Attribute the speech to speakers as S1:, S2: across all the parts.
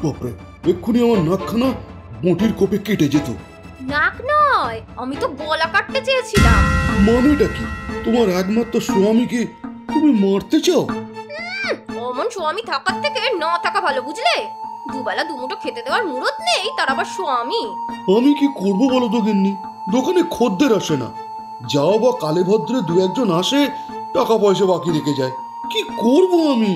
S1: বাপরে, এক্ষুনি আমার নাকখানা বটির কোপে কেটে যেত।
S2: নাক নয়, আমি তো গলা কাটতে চেয়েছিলাম।
S1: মানেটা কি? তোমার একমাত্র স্বামীকে তুমি মারতে চাও?
S2: অমন স্বামী থাকার থেকে না থাকা ভালো, বুঝলে? দুবেলা দুমুঠো খেতে দেওয়ার মুরত নেই, তার আবার স্বামী।
S1: আমি কি করবো বলো তো গিন্নি? দোকানে খদ্দের আসে না, যাও বা কালে ভদ্রে দু একজন আসে, টাকা পয়সা বাকি রেখে যায়। কি করব আমি?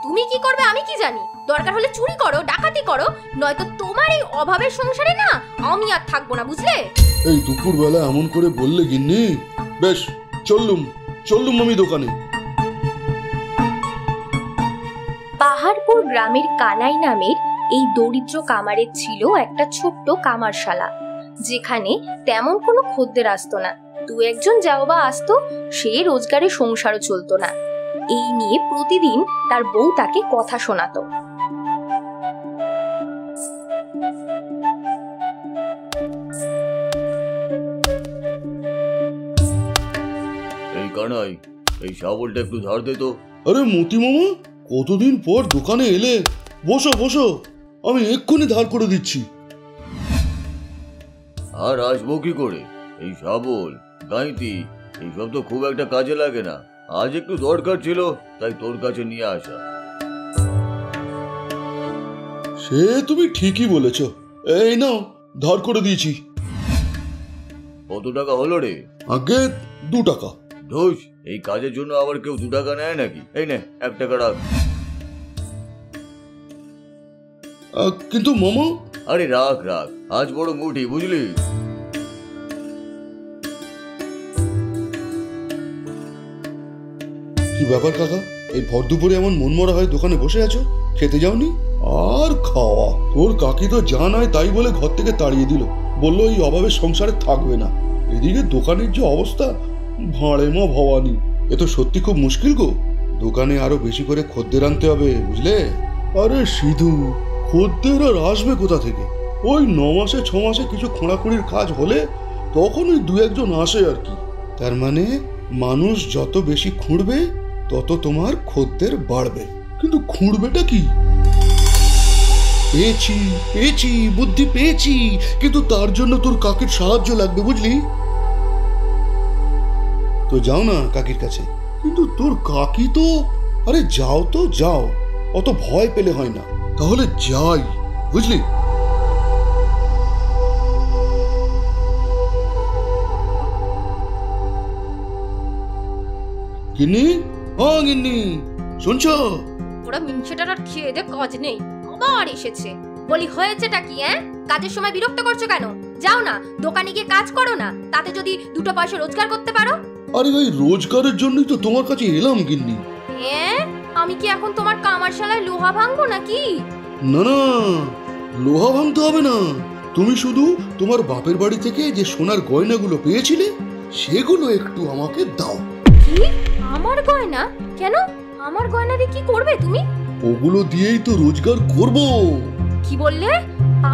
S2: তুমি কি করবে আমি কি জানি? দরকার হলে চুরি করো, ডাকাতি করো, নয়তো তোমার এই অভাবের সংসারে না আমি আর থাকবো না, বুঝলে?
S1: এই দুপুর বেলা এমন করে বললে গিন্নি? বেশ, চললুম আমি দোকানে।
S2: পাহাড়পুর গ্রামের কানাই নামের এই দরিদ্র কামারের ছিল একটা ছোট্ট কামারশালা, যেখানে তেমন কোনো খদ্দের আসতো না। দু একজন যাও বা আসতো, সে রোজগারে সংসারও চলতো না। এই নিয়ে প্রতিদিন তার বউ তাকে কথা শোনাতো।
S3: এই কানাই, এই শাবলটা একটু ধার দে তো।
S1: আরে মতি মামা, কতদিন পর দোকানে এলে? বসো, আমি এক্ষুনি ধার করে দিচ্ছি।
S3: আর আসবো কি করে? এই শাবল, গাঁইতি এইসব তো খুব একটা কাজে লাগে না। আজ একটু দরকার ছিল, তাই তোর কাছে নিয়ে আসা।
S1: সে তুমি ঠিকই বলেছ। এই নাও, ধার করে দিয়েছি।
S3: কত টাকা হলো রে?
S1: আগে 2 টাকা।
S3: ধুস, এই কাজের জন্য আবার কেউ 2 টাকা নেয় নাকি? এই নে, 1 টাকা রাখ।
S1: কিন্তু মামা।
S3: আরে রাখ, আজ বড় মুঠি, বুঝলি?
S1: কি ব্যাপার কাকা, এই ভর দুপুরে এমন মনমরা হয়ে দোকানে বসে আছো? খেতে যাওনি? আর খাওয়া, তোর কাকি তো যা নয় তাই বলে ঘর থেকে তাড়িয়ে দিল, বললো এই অভাবের সংসারে থাকবে না। এদিকে দোকানের যে অবস্থা, ভাঁড়ে মা ভবানী, এ তো সত্যি খুব মুশকিল গো। দোকানে আরো বেশি করে খদ্দের আনতে হবে, বুঝলে? আরে সিধু, খদ্দের আর আসবে কোথা থেকে? ওই 9 মাসে 6 মাসে কিছু খোঁড়াখুঁড়ির কাজ হলে তখন ওই 2-1 জন আসে আর কি। তার মানে মানুষ যত বেশি খুঁড়বে তত তোমার খদ্দের বাড়বে। কিন্তু খুঁড়বেটা কি? পেয়েছি, বুদ্ধি পেয়েছি, কিন্তু তার জন্য তোর কাকির সাহায্য লাগবে, বুঝলি? তো যাও না কাকির কাছে। কিন্তু তোর কাকি তো... আরে যাও, অত ভয় পেলে হয় না। তাহলে যাই, বুঝলি? গিন্নি, গিন্নি, শুনছ?
S2: ওরা মিনছেটার আর খেয়ে দে কাজ নেই, আবার এসেছে। বলি হয়েছেটা কি? কাজের সময় বিরক্ত করছো কেন? যাও না, দোকানে গিয়ে কাজ করো না, তাতে যদি 2 পয়সা রোজগার করতে পারো।
S1: আরে ভাই, রোজগারের জন্যই তো তোমার কাছে এলাম গিন্নি।
S2: আমি কি এখন তোমার কামারশালায় লোহা ভাঙবো নাকি?
S1: না, লোহা ভাঙতে হবে না। তুমি শুধু তোমার বাপের বাড়ি থেকে যে সোনার গয়নাগুলো পেয়েছিলে সেগুলো একটু আমাকে দাও।
S2: কি? আমার গয়না? কেন? আমার গয়না দিয়ে কি করবে তুমি?
S1: ওগুলো দিয়েই তো রোজগার করব।
S2: কি বললে?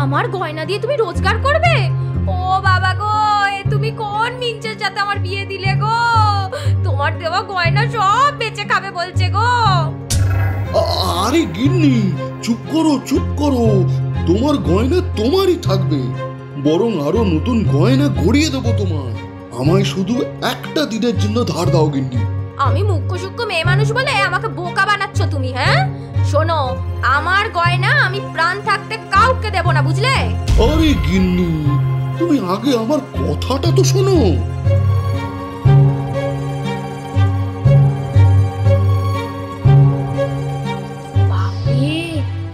S2: আমার গয়না দিয়ে তুমি রোজগার করবে? ও বাবা গো, তুমি কোন মিঞ্চের সাথে আমার বিয়ে দিলে গো? তোমার দেওয়া গয়না সব বেচে খাবে বলছে গো।
S1: আরে গিন্নি, চুপ করো। তোমার গয়না তোমারই থাকবে, বরং আরো নতুন গয়না গড়িয়ে দেবো তোমার। আমায় শুধু একটা দিনের জন্য ধার দাও গিন্নি।
S2: আমি মুখ্য সূক্ষ্ম মেয়ে মানুষ বলে আমাকে বোকা বানাচ্ছ তুমি? শোনো, আমার গয়না আমি প্রাণ থাকতে কাউকে দেব না, বুঝলে?
S1: আরে গিন্নি, তুমি আগে আমার কথাটা তো শোনো।
S2: বাপরে,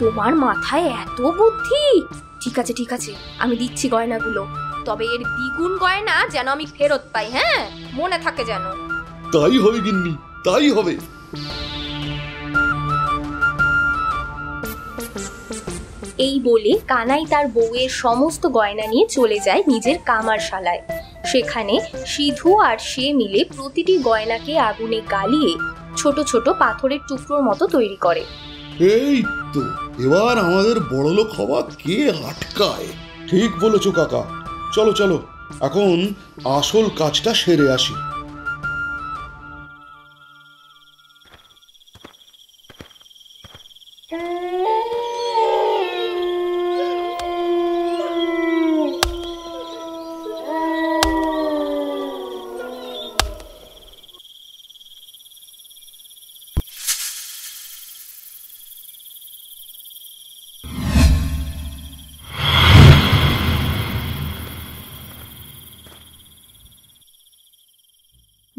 S2: তোমার মাথায় এত বুদ্ধি! ঠিক আছে, আমি দিচ্ছি গয়নাগুলো, তবে এর দ্বিগুণ গয়না যেন আমি ফেরত পাই। মনে থাকে যেন।
S1: তাই হবে গিন্নি, তাই হবে।
S2: এই বলে কানাই তার বউয়ের সমস্ত গয়না নিয়ে চলে যায় নিজের কামারশালায়। সেখানে সিধু আর সে মিলে প্রতিটি গয়নাকে আগুনে জ্বালিয়ে ছোট ছোট পাথরের টুকরোর মতো তৈরি করে।
S1: এই তো, এবার আমাদের বড়লোক হওয়া কে আটকায়? ঠিক বলেছো কাকা। চলো, এখন আসল কাজটা সেরে আসি।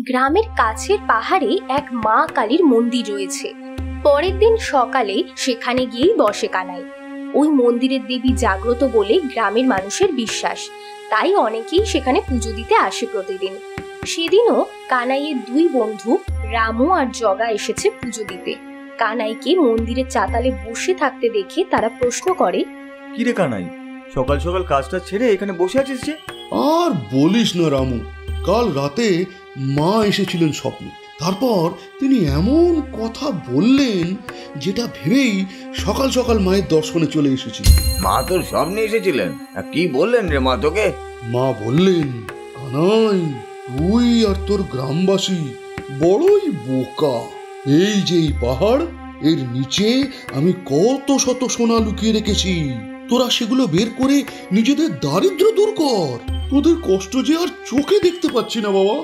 S2: গ্রামের কাছের পাহাড়ে এক মা কালীর মন্দির রয়েছে। পরের দিন সকালে সেখানে গিয়েই বসে কানাই। ওই মন্দিরের দেবী জাগ্রত বলে গ্রামের মানুষের বিশ্বাস, তাই অনেকেই সেখানে পুজো দিতে আসে প্রতিদিন। সেদিনও কানাইয়ের দুই বন্ধু রামু আর জগা এসেছে পুজো দিতে। কানাইকে মন্দিরের চাতালে বসে থাকতে দেখে তারা প্রশ্ন করে,
S4: কিরে কানাই, সকাল সকাল কাজটা ছেড়ে এখানে বসে আছিস যে?
S1: আর বলিস না রামু, কাল রাতে মা এসেছিলেন স্বপ্নে। তারপর তিনি এমন কথা বললেন যেটা ভেবেই সকাল সকাল মায়ের দর্শনে চলে এসেছি।
S3: মা তোর স্বপ্নে এসেছিলেন? কি বললেন রে মা তোকে?
S1: মা বললেন, কানাই তুই আর তোর গ্রামবাসী বড়ই বোকা। এই যে এই পাহাড়, এর নিচে আমি কত শত সোনা লুকিয়ে রেখেছি, তোরা সেগুলো বের করে নিজেদের দারিদ্র্য দূর কর। তোদের কষ্ট যে আর চোখে দেখতে পাচ্ছি না বাবা।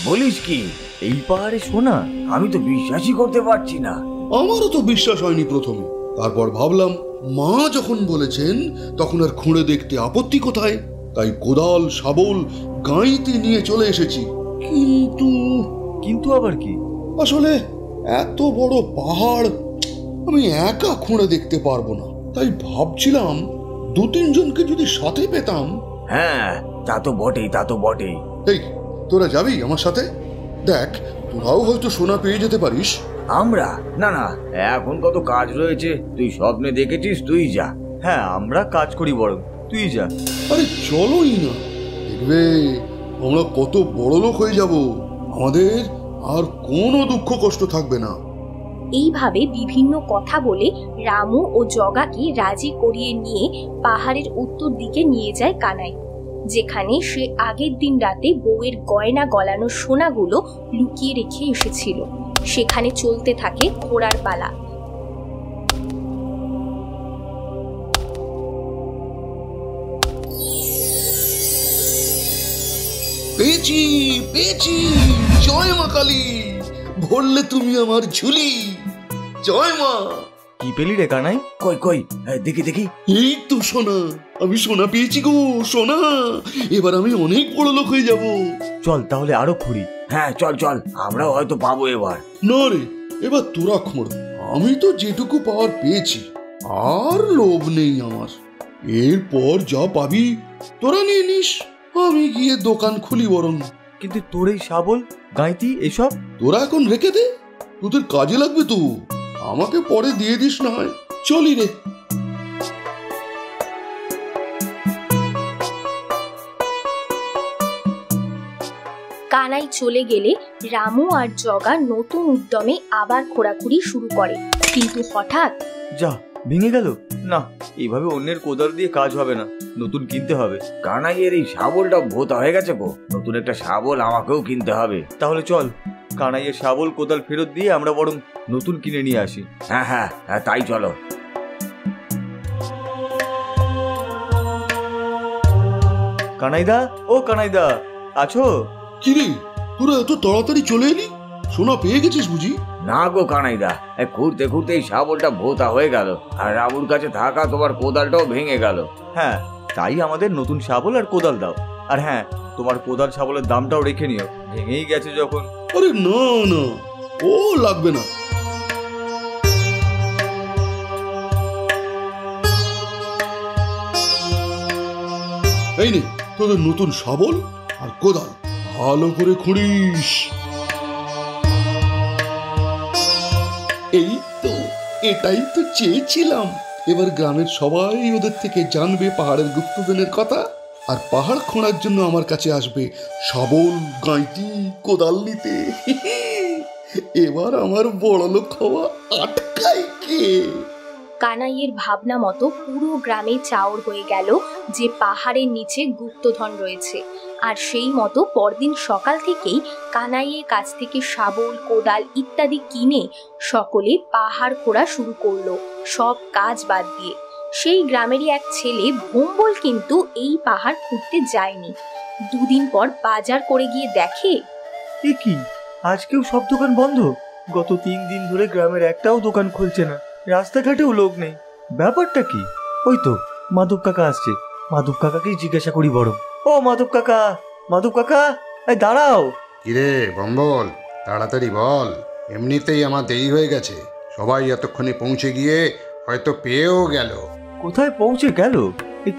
S3: বলিস কি, এই পাহাড়ে সোনা? আমি তো বিশ্বাসই করতে পারছি না।
S1: আমারও তো বিশ্বাস হয়নি প্রথমে, তারপর ভাবলাম মা যখন বলেছেন তখন আর খুঁড়ে দেখতে আপত্তি কোথায়, তাই কোদাল শাবল গাঁইতে নিয়ে চলে এসেছি।
S4: কিন্তু আবার কি?
S1: আসলে এত বড় পাহাড় আমি একা খুঁড়ে দেখতে পারবো না, তাই ভাবছিলাম দু তিনজনকে যদি সাথে পেতাম।
S3: হ্যাঁ, তা তো বটেই, তা তো বটেই।
S1: এই তোরা যাবি আমার সাথে? দেখ, তোরাও হয়তো সোনা পেয়ে যেতে পারিস।
S3: আমরা? না না, এখন কত কাজ রয়েছে। তুই স্বপ্নে দেখেছিস, তুই যা।
S4: হ্যাঁ, আমরা কাজ করি বরং, তুই যা।
S1: আরে চলোই না, দেখবে আমরা কত বড় লোক হয়ে যাব, আমাদের আর কোনো দুঃখ কষ্ট থাকবে না।
S2: এইভাবে বিভিন্ন কথা বলে রামু ও জগাকে রাজি করিয়ে নিয়ে পাহাড়ের উত্তর দিকে নিয়ে যায় কানাই, যেখানে সে আগের দিন রাতে বউয়ের গয়না গলানো সোনাগুলো লুকিয়ে রেখে এসেছিল। সেখানে চলতে থাকে ঘোড়ার পালা।
S1: পেয়েছি পেয়েছি, জয় মা কালী, ভরলে তুমি আমার ঝুলি, জয় মা।
S4: কি পেলি রে কানাই?
S3: কই কই, দেখি দেখি।
S1: এই তো সোনা, আমি সোনা পেয়েছি গো, সোনা। এবার আমি অনেক বড় লোক হয়ে যাব।
S4: চল তাহলে আরো খুঁড়ি।
S3: হ্যাঁ চল চল, আমরাও হয়তো পাবো এবার।
S1: না রে, এবার তোরা খোঁড়, আমি তো যেটুকু পাওয়ার পেয়েছি, আর লোভ নেই আমার। এরপর যা পাবি তোরা নিয়ে নিস, আমি গিয়ে দোকান খুলি বরং।
S4: কিন্তু তোর এই শাবল গাঁইতি এসব?
S1: তোরা এখন রেখে দে, তোদের কাজে লাগবে তো, আমাকে পরে দিয়ে দিস না হয়। চলি রে।
S2: কানাই চলে গেলে রামু আর জগা নতুন উদ্যমে আবার খোঁড়াখুড়ি শুরু করে। কিন্তু হঠাৎ
S4: যা, ভেঙে গেল। না, এইভাবে অন্যের কোদাল দিয়ে কাজ হবে না, নতুন কিনতে হবে।
S3: কানাইয়ের এই শাবলটা ভোতা হয়ে গেছে গো, নতুন একটা শাবল আমাকেও কিনতে হবে।
S4: তাহলে চল, কানাইয়ের শাবল কোদাল ফেরত দিয়ে আমরা বরং নতুন কিনে নিয়ে আসি।
S3: হ্যাঁ হ্যাঁ হ্যাঁ, তাই চলো।
S4: কানাইদা, ও কানাইদা, আছো?
S1: কিরে, তোরা এত তাড়াতাড়ি চলে এলি? সোনা পেয়ে গেছিস বুঝি?
S3: না গো কানাইদা, ঘুরতে ঘুরতে এই শাবলটা ভোতা হয়ে গেল, আর রামুর কাছে থাকা তোমার কোদালটাও ভেঙে গেল।
S4: হ্যাঁ, তাই আমাদের নতুন শাবল আর কোদাল দাও। আর হ্যাঁ, তোমার কোদাল শাবলের দামটাও রেখে নিও, ভেঙেই গেছে যখন।
S1: আরে না না, ও লাগবে না। এই নে তোদের নতুন শাবল আর কোদাল, ভালো করে খুঁড়িস। এই তো, এটাই তো চেয়েছিলাম। এবার গ্রামের সবাই ওদের থেকে জানবে পাহাড়ের গুপ্তধনের কথা, আর পাহাড় খোঁড়ার জন্য আমার কাছে আসবে শাবল, গাঁইতি, কোদাল নিতে। এবার আমার বড় লোক হওয়া আটকায় কে?
S2: কানাইয়ের ভাবনা মতো পুরো গ্রামে চাউর হয়ে গেল যে পাহাড়ের নিচে গুপ্তধন রয়েছে। আর সেই মতো পরদিন সকাল থেকেই কানাইয়ের কাছ থেকে শাবল, কোদাল ইত্যাদি কিনে সকলে পাহাড় খোঁড়া শুরু করলো, সব কাজ বাদ দিয়ে। সেই গ্রামেরই এক ছেলে ভোম্বল কিন্তু এই পাহাড় খুঁড়তে যায়নি। দুদিন পর বাজার করে গিয়ে দেখে,
S4: এ কি, আজকেও সব দোকান বন্ধ। গত 3 দিন ধরে গ্রামের একটাও দোকান খুলছে না, রাস্তাঘাটেও লোক নেই। ব্যাপারটা কি? ওই তো মাধব কাকা আসছে, মাধব কাকাকেই জিজ্ঞাসা করি বরং। ও মাধব কাকা, মাধব কাকা, এই দাঁড়াও।
S5: কিরে বম্বল, তাড়াতাড়ি বল, এমনিতেই আমার দেরি হয়ে গেছে। সবাই এতক্ষণে পৌঁছে গিয়ে হয়তো পেয়েও গেল।
S4: কোথায় পৌঁছে গেল?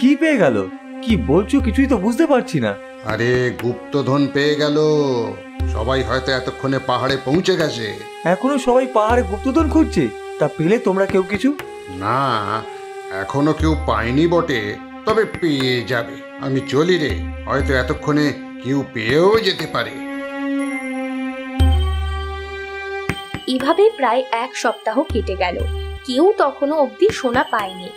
S4: কি পেয়ে গেল? কি বলছো কিছুই তো বুঝতে পারছি না।
S5: আরে গুপ্তধন পেয়ে গেল। সবাই হয়তো এতক্ষণে পাহাড়ে পৌঁছে গেছে।
S4: এখনো সবাই পাহাড়ে গুপ্তধন খুঁজছে, তা পেলে তোমরা কেউ কিছু?
S5: না, এখনো কেউ পায়নি বটে, তবে পেয়ে যাবে। আমি চলি রে, হয়তো এতক্ষণে কেউ পেয়েও যেতে পারে।
S2: এভাবে প্রায় 1 সপ্তাহ কেটে গেল। কেউ তখনও অবধি সোনা পায়নি।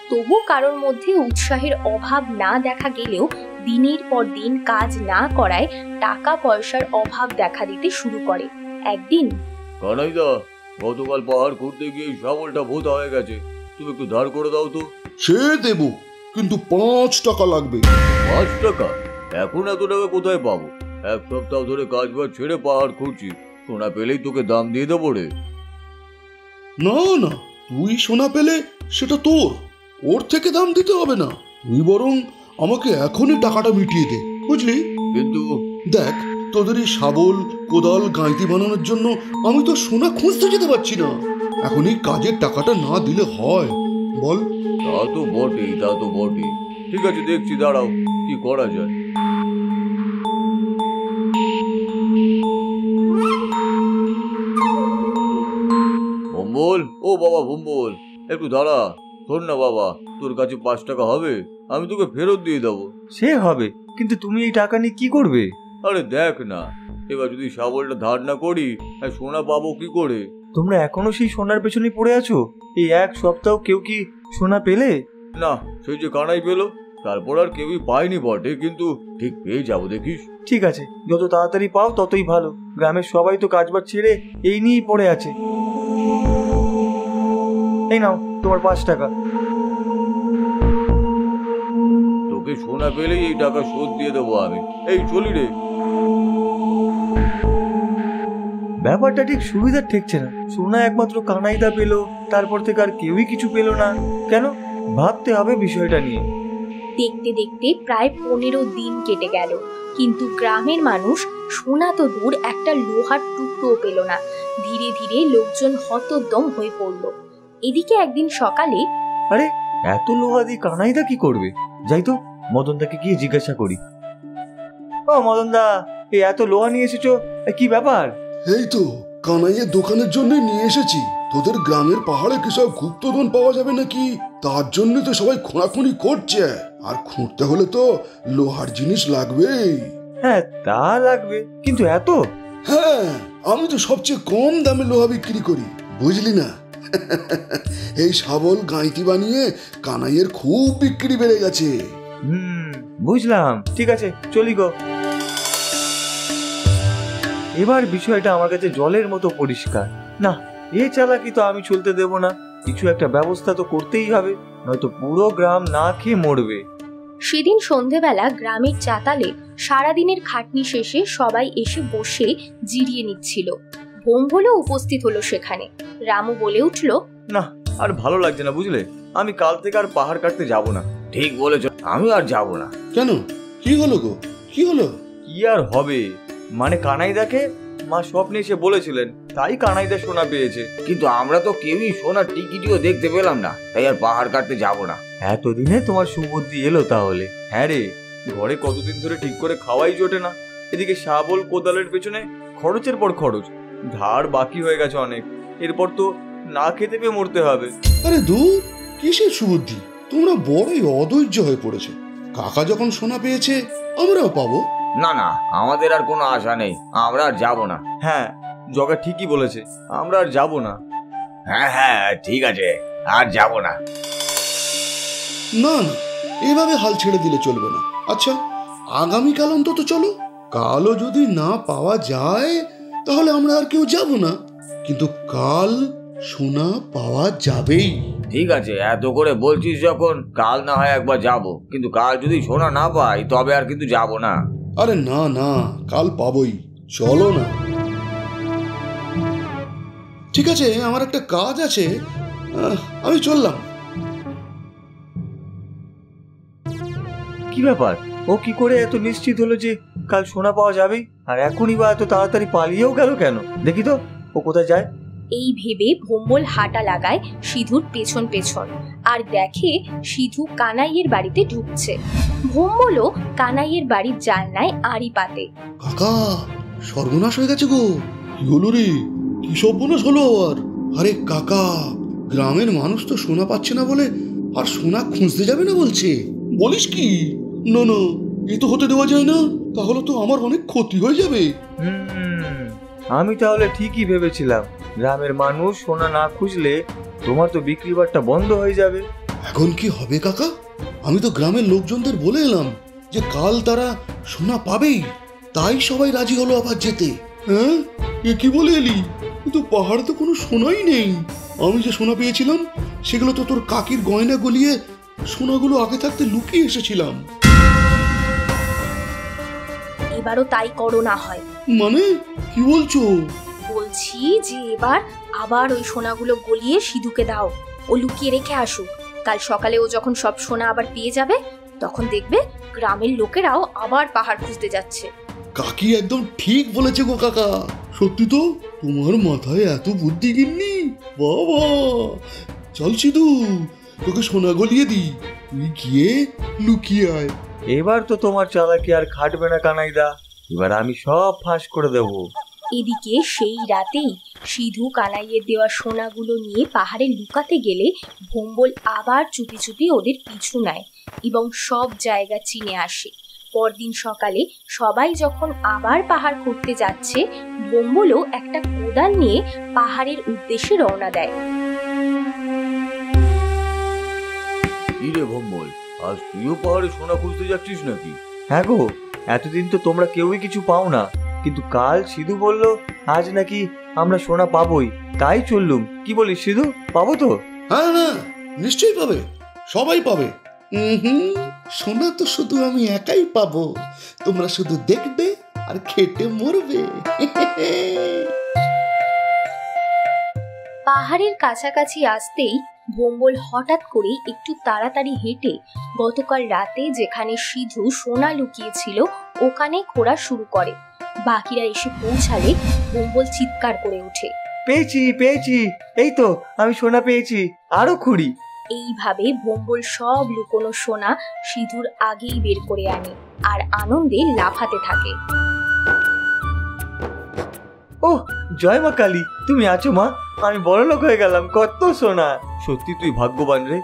S2: তবু কারোর মধ্যে উৎসাহের অভাব না দেখা গেলেও দিনের পর দিন কাজ না করায় টাকা পয়সার অভাব দেখা দিতে শুরু করে। একদিন,
S3: কানাইদা, গতকাল পাহাড় ঘুরতে গিয়ে এই শাবলটা ভোতা হয়ে গেছে, তুমি একটু ধার করে দাও তো।
S1: সে দেব, কিন্তু 5 টাকা লাগবে।
S3: 5 টাকা? এখন এত টাকা কোথায় পাবো? 1 সপ্তাহ ধরে কাজ বাজ ছেড়ে পাহাড় খুঁড়ছি, সোনা পেলেই তোকে দাম দিয়ে দেবো রে।
S1: না না, তুই সোনা পেলে সেটা তোর, ওর থেকে দাম দিতে হবে না। তুই বরং আমাকে এখনই টাকাটা মিটিয়ে দে, বুঝলি?
S3: কিন্তু
S1: দেখ, তোদের এই শাবল, কোদাল, গাঁইতি বানানোর জন্য আমি তো সোনা খুঁজতে যেতে পারছি না। এখন এই কাজের টাকাটা না দিলে হয় বল?
S3: তা তো বটেই, তা তো বটেই। ঠিক আছে, দেখছি, দাঁড়াও কি করা যায়। ভম্বল, ও বাবা ভম্বল, একটু দাঁড়া। শোন না বাবা, তোর কাছে 5 টাকা হবে? আমি তোকে ফেরত দিয়ে দেবো।
S4: সে হবে, কিন্তু তুমি এই টাকা নিয়ে কি করবে?
S3: আরে দেখ না, এবার যদি শাবলটা ধার না করি, আর সোনা পাবো কি করে?
S4: তোমরা এখনো সেই সোনার পেছনে পড়ে আছো? এই 1 সপ্তাহ কেউ কি সোনা পেলে?
S3: না, সেই যে কানাই পেলো, তারপর আর কেউই পায়নি বটে, কিন্তু ঠিক পেয়ে যাবো, দেখিস।
S4: ঠিক আছে, যত তাড়াতাড়ি পাও ততই ভালো। গ্রামের সবাই তো কাজবাজ ছেড়ে এই নিয়েই পড়ে আছে। এই নাও তোমার 5 টাকা।
S3: তোকে সোনা পেলেই এই টাকা শোধ দিয়ে দেবো আমি। এই চলি রে।
S4: ব্যাপারটা ঠিক সুবিধার ঠেকছে না। সোনা একমাত্র কানাইদা পেলো, তারপর থেকে আর কেউই কিছু পেলো না। কেন? ভাবতে হবে বিষয়টা নিয়ে।
S2: দেখতে দেখতে প্রায় 15 দিন কেটে গেল, কিন্তু গ্রামের মানুষ সোনা তো দূর, একটা লোহার টুকরোও পেল না। ধীরে ধীরে লোকজন হতদম হয়ে পড়ল। এদিকে একদিন সকালে,
S4: আরে এত লোহা দিয়ে কানাইদা কি করবে? যাই তো মদনদাকে গিয়ে জিজ্ঞাসা করি। ও মদনদা, এই এত লোহা নিয়ে এসেছো, কি ব্যাপার?
S1: এই তো কানাইয়ের দোকানের জন্য নিয়ে এসেছি। তোদের গ্রামের পাহাড়ে কি সব গুপ্তধন পাওয়া যাবে নাকি, তার জন্য তো সবাই খোঁড়াখুঁড়ি করছে। আর খুঁড়তে হলে তো লোহার জিনিস লাগবেই।
S4: হ্যাঁ তা লাগবে, কিন্তু এত?
S1: হ্যাঁ, আমি তো সবচেয়ে কম দামে লোহা বিক্রি করি, বুঝলি না? এই শাবল, গাঁইতি বানিয়ে কানাইয়ের খুব বিক্রি বেড়ে গেছে।
S4: বুঝলাম, ঠিক আছে চলি গো। এবার বিষয়টা আমার কাছে জলের মতো পরিষ্কার। না, এ চালাকি তো আমি চলতে দেব না। কিছু একটা ব্যবস্থা তো করতেই হবে, নয়তো পুরো গ্রাম না খেয়ে মরবে।
S2: সেদিন সন্ধেবেলা গ্রামের চাতালে সারাদিনের খাটনি শেষে সবাই এসে বসে জিরিয়ে নিচ্ছিল। ভোম্বলও উপস্থিত হলো সেখানে। রামু বলে উঠল,
S4: না, আর ভালো লাগছে না, বুঝলে? আমি কাল থেকে আর পাহাড় কাটতে যাব না।
S3: ঠিক বলেছ, আমি আর যাব না।
S1: কেন, কি হলো গো, কি হলো?
S4: কি আর হবে, মানে কানাইদাকে মা স্বপ্নে এসে বলেছিলেন, তাই কানাইদা সোনা পেয়েছে।
S3: কিন্তু আমরা তো কেউই সোনার টিকিটিও দেখতে পেলাম না, তাই আর পাহাড় কাটতে যাব না।
S4: এতদিনে তোমার সুবুদ্ধি এলো তাহলে? হ্যাঁ রে, ঘরে কতদিন ধরে ঠিক করে খাওয়াই জোটে না। এদিকে শাবল, কোদালের পেছনে খরচের পর খরচ, ধার বাকি হয়ে গেছে অনেক। এরপর তো না খেতে পেয়ে মরতে হবে।
S1: আরে দূর, কিসের সুবুদ্ধি? তোমরা বড়ই অধৈর্য হয়ে পড়েছো। কাকা যখন সোনা পেয়েছে, আমরাও পাবো।
S3: না না, আমাদের আর কোনো আশা নেই, আমরা আর যাব না।
S4: হ্যাঁ, জগা ঠিকই বলেছে, আমরা আর যাব না।
S3: হ্যাঁ হ্যাঁ, ঠিক আছে, আর যাব না।
S1: না না, এভাবে হাল ছেড়ে দিলে চলবে না। আচ্ছা, আগামীকাল অন্তত চলো। কালও যদি না পাওয়া যায় তাহলে আমরা আর কেউ যাব না, কিন্তু কাল সোনা পাওয়া যাবেই।
S3: ঠিক আছে, এত করে বলছিস যখন, কাল না হয় একবার যাব, কিন্তু কাল যদি সোনা না পাই তবে আর কিন্তু যাব না।
S1: আরে না না, কাল পাবোই, চলো না। ঠিক আছে, আমার একটা কাজ আছে, আমি চললাম।
S4: কি ব্যাপার, ও কি করে এত নিশ্চিত হলো যে কাল সোনা পাওয়া যাবে? আর এখনই বা এত তাড়াতাড়ি পালিয়েও গেল কেন? দেখি তো ও কোথায় যায়।
S2: এই ভেবে ভোম্বল হাঁটা লাগায় সিধুর পেছন পেছন, আর দেখে সিধু কানাইয়ের বাড়িতে ঢুকছে। ভোম্বলও কানাইয়ের বাড়ির জানলায় আড়ি পাতে।
S1: কাকা, সর্বনাশ হয়ে গেছে গো। কি হলো রে? কি সর্বনাশ হলো আবার? আরে কাকা, গ্রামের মানুষ তো সোনা পাচ্ছে না বলে আর সোনা খুঁজতে যাবে না বলছে। বলিস কি? না না, এ তো হতে দেওয়া যায় না। তাহলে তো আমার অনেক ক্ষতি হয়ে যাবে।
S4: আমি তাহলে ঠিকই ভেবেছিলাম, গ্রামের মানুষ সোনা না খুঁজলে তোমার তো বিক্রি বাট্টা বন্ধ হয়ে যাবে।
S1: এখন কি হবে কাকা? আমি তো গ্রামের লোকজনদের বলে এলাম যে কাল তারা সোনা পাবেই, তাই সবাই রাজি হলো আবার যেতে। হ্যাঁ, এ কি বলে এলি? কিন্তু পাহাড়ে তো কোনো সোনাই নেই। আমি যে সোনা পেয়েছিলাম সেগুলো তো তোর কাকির গয়না গলিয়ে সোনাগুলো আগে থাকতে লুকিয়ে এসেছিলাম।
S2: এবারও তাই করো না হয়।
S1: মানে কি বলছো?
S2: বলছি যে এবার আবার ওই সোনাগুলো গলিয়ে সিধুকে দাও, ও লুকিয়ে রেখে আসুক। কাল সকালে ও যখন সব সোনা আবার পেয়ে যাবে, তখন দেখবে গ্রামের লোকেরাও আবার পাহাড় খুঁজতে যাচ্ছে।
S1: কাকি একদম ঠিক বলেছে গো কাকা। সত্যি তো, তোমার মাথায় এত বুদ্ধি গিন্নি। বাবা, চল সিধু, তোকে সোনা গলিয়ে দি, তুই গিয়ে লুকিয়ে আয়।
S4: এবার তো তোমার চালাকি আর খাটবে না কানাইদা, এবার আমি সব ফাঁস করে দেবো।
S2: এদিকে সেই রাতেই সিধু কানাইয়ের দেওয়া সোনাগুলো নিয়ে পাহাড়ে লুকাতে গেলে ভোম্বল আবার চুপি চুপি ওদের পিছু নেয় এবং সব জায়গা চিনে আসে। পরদিন সকালে সবাই যখন আবার পাহাড় খুঁড়তে যাচ্ছে, ভোম্বলও একটা কোদাল নিয়ে পাহাড়ের উদ্দেশ্যে রওনা দেয়।
S3: কি রে ভম্বল, আজ তুইও পাহাড়ে সোনা খুঁজতে যাচ্ছিস নাকি?
S4: হ্যাঁ গো, এতদিন তো তোমরা কেউই কিছু পাও না, কিন্তু কাল সিধু বলল আজ নাকি আমরা সোনা পাবোই, তাই চললুম। কি বলিস সিধু, পাবো তো?
S1: হ্যাঁ হ্যাঁ, নিশ্চয়ই পাবে, সবাই পাবে। সোনা তো শুধু আমি একাই পাবো, তোমরা শুধু দেখবে আর খেটে মরবে।
S2: পাহাড়ের কাছাকাছি আসতেই ভোম্বল হঠাৎ করে একটু তাড়াতাড়ি হেঁটে গতকাল রাতে যেখানে সিধু সোনা লুকিয়েছিল ওখানে খোঁড়া শুরু করে। বাকিরা এসে পৌঁছালে ভোম্বল চিৎকার করে ওঠে,
S4: পেয়েছি পেয়েছি, এই তো আমি সোনা পেয়েছি, আরো খুঁড়ি।
S2: এইভাবে ভোম্বল সব লুকোনো সোনা সিধুর আগেই বের করে আনে আর আনন্দে লাফাতে থাকে।
S4: ও জয় মা কালী, তুমি আছো মা, আমি বড় লোক হয়ে গেলাম, কত সোনা। সত্যি তুই ভাগ্যবান রে,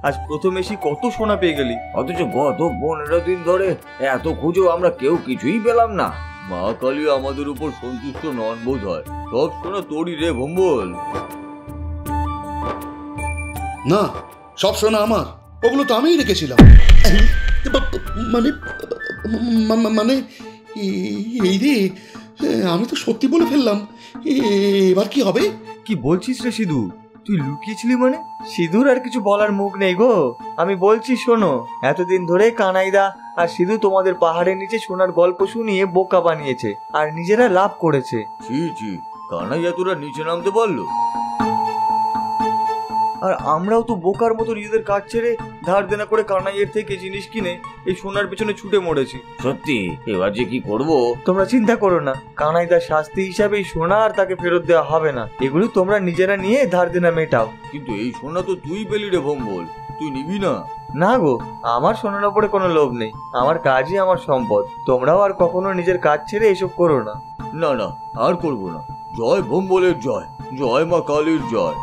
S4: আজ প্রথম এসে কত সোনা পেয়ে গেলি।
S3: অথচ গত 15 দিন ধরে এত খুঁজেও আমরা কেউ কিছুই পেলাম না। মা কালী আমাদের উপর সন্তুষ্ট নন বোধ হয়, সব সোনা তোরই রে ভম্বল।
S1: না, সব সোনা আমার, ওগুলো তো আমিই রেখেছিলাম। মানে মানে এই রে, আমি তো সত্যি বলে ফেললাম। এবার কি হবে?
S4: কি বলছিস রে সিধু, তুই লুকিয়েছিলি মানে? সিধুর আর কিছু বলার মুখ নেই গো, আমি বলছি শোনো, এতদিন ধরে কানাইদা আর সিধু তোমাদের পাহাড়ের নিচে সোনার গল্প শুনিয়ে বোকা বানিয়েছে আর নিজেরা লাভ করেছে।
S3: ছি ছি, কানাই এতটা নিচে নামতে পারলো?
S4: আর আমরাও তো বোকার মতো নিজেদের কাজ ছেড়ে ধার দেনা করে কানাইয়ের থেকে জিনিস কিনে এই সোনার পেছনে ছুটে মরেছি।
S3: সত্যি, এবার যে কি করব?
S4: তোমরা চিন্তা করো না, কানাইদার শাস্তি হিসাবে এই সোনা আর তাকে ফেরত দেওয়া হবে না, এগুলো তোমরা নিজেরা নিয়ে ধার দেনা মেটাও।
S3: কিন্তু এই সোনা তো তুই পেলি রে ভম্বল, তুই নিবি না?
S4: না গো, আমার সোনার উপরে কোনো লোভ নেই, আমার কাজই আমার সম্পদ, তোমরাও আর কখনো নিজের কাজ ছেড়ে এসব করো না।
S3: না না, আর করবো না। জয় ভম্বলের জয়, জয় মা কালীর জয়।